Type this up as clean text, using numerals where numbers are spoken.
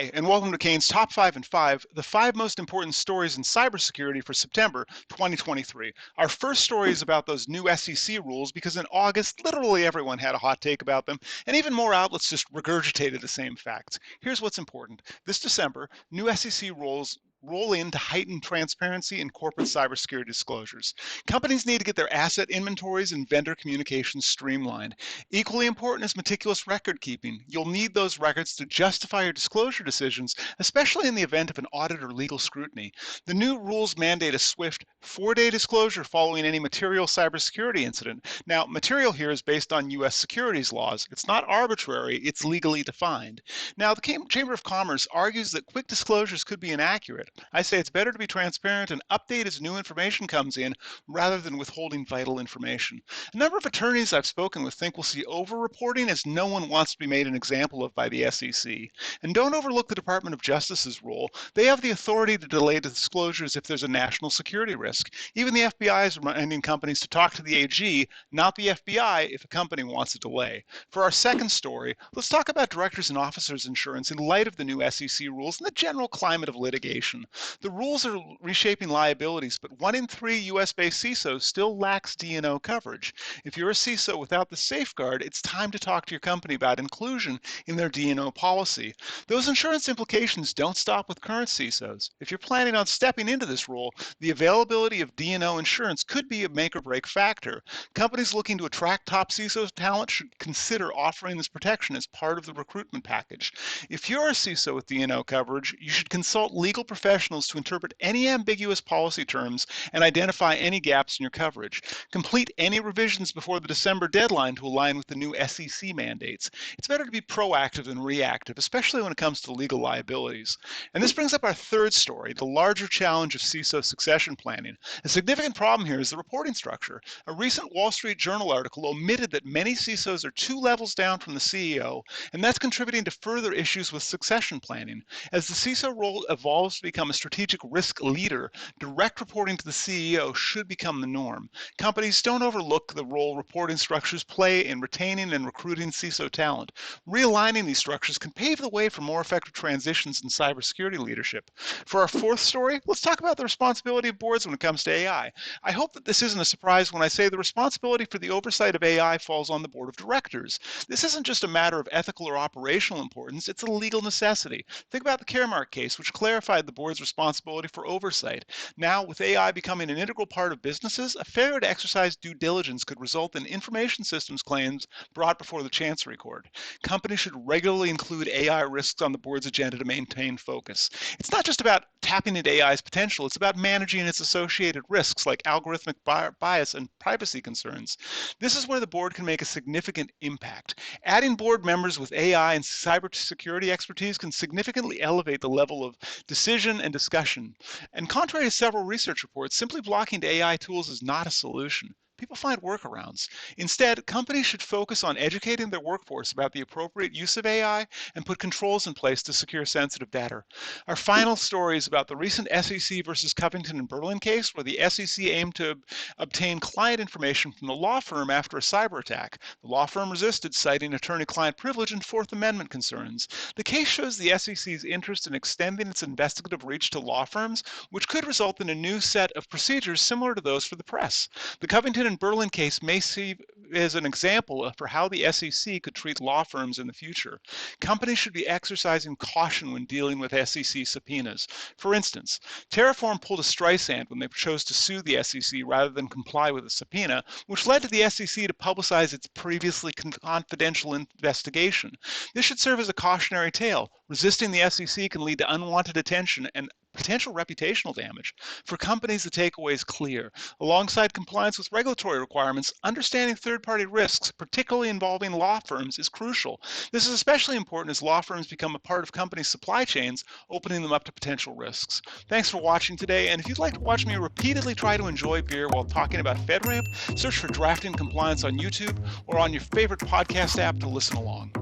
Hi, and welcome to Kayne's Top 5 and 5, the 5 most important stories in cybersecurity for September 2023. Our first story is about those new SEC rules because in August, literally everyone had a hot take about them, and even more outlets just regurgitated the same facts. Here's what's important. This December, new SEC rules roll in to heighten transparency in corporate cybersecurity disclosures. Companies need to get their asset inventories and vendor communications streamlined. Equally important is meticulous record keeping. You'll need those records to justify your disclosure decisions, especially in the event of an audit or legal scrutiny. The new rules mandate a swift 4-day disclosure following any material cybersecurity incident. Now, material here is based on U.S. securities laws. It's not arbitrary, it's legally defined. Now, the Chamber of Commerce argues that quick disclosures could be inaccurate. I say it's better to be transparent and update as new information comes in rather than withholding vital information. A number of attorneys I've spoken with think we'll see over-reporting as no one wants to be made an example of by the SEC. And don't overlook the Department of Justice's role. They have the authority to delay disclosures if there's a national security risk. Even the FBI is reminding companies to talk to the AG, not the FBI, if a company wants a delay. For our second story, let's talk about directors and officers insurance in light of the new SEC rules and the general climate of litigation. The rules are reshaping liabilities, but 1 in 3 US-based CISOs still lacks D&O coverage. If you're a CISO without the safeguard, it's time to talk to your company about inclusion in their D&O policy. Those insurance implications don't stop with current CISOs. If you're planning on stepping into this role, the availability of D&O insurance could be a make or break factor. Companies looking to attract top CISO talent should consider offering this protection as part of the recruitment package. If you're a CISO with D&O coverage, you should consult legal professionals to interpret any ambiguous policy terms and identify any gaps in your coverage. Complete any revisions before the December deadline to align with the new SEC mandates. It's better to be proactive than reactive, especially when it comes to legal liabilities. And this brings up our third story, the larger challenge of CISO succession planning. A significant problem here is the reporting structure. A recent Wall Street Journal article omitted that many CISOs are 2 levels down from the CEO, and that's contributing to further issues with succession planning. As the CISO role evolves to become a strategic risk leader, direct reporting to the CEO should become the norm. Companies don't overlook the role reporting structures play in retaining and recruiting CISO talent. Realigning these structures can pave the way for more effective transitions in cybersecurity leadership. For our fourth story, let's talk about the responsibility of boards when it comes to AI. I hope that this isn't a surprise when I say the responsibility for the oversight of AI falls on the board of directors. This isn't just a matter of ethical or operational importance, it's a legal necessity. Think about the Caremark case, which clarified the board's responsibility for oversight. Now, with AI becoming an integral part of businesses, a failure to exercise due diligence could result in information systems claims brought before the Chancery Court. Companies should regularly include AI risks on the board's agenda to maintain focus. It's not just about tapping into AI's potential, it's about managing its associated risks like algorithmic bias and privacy concerns. This is where the board can make a significant impact. Adding board members with AI and cybersecurity expertise can significantly elevate the level of decision and discussion. And contrary to several research reports, simply blocking AI tools is not a solution. People find workarounds. Instead, companies should focus on educating their workforce about the appropriate use of AI and put controls in place to secure sensitive data. Our final story is about the recent SEC versus Covington Burling case, where the SEC aimed to obtain client information from the law firm after a cyber attack. The law firm resisted, citing attorney-client privilege and Fourth Amendment concerns. The case shows the SEC's interest in extending its investigative reach to law firms, which could result in a new set of procedures similar to those for the press. The Covington and Burling case may serve as an example for how the SEC could treat law firms in the future. Companies should be exercising caution when dealing with SEC subpoenas. For instance, Terraform pulled a Streisand when they chose to sue the SEC rather than comply with a subpoena, which led to the SEC to publicize its previously confidential investigation. This should serve as a cautionary tale. Resisting the SEC can lead to unwanted attention and potential reputational damage. For companies, the takeaway is clear. Alongside compliance with regulatory requirements, understanding third-party risks, particularly involving law firms, is crucial. This is especially important as law firms become a part of companies' supply chains, opening them up to potential risks. Thanks for watching today, and if you'd like to watch me repeatedly try to enjoy beer while talking about FedRAMP, search for Drafting Compliance on YouTube or on your favorite podcast app to listen along.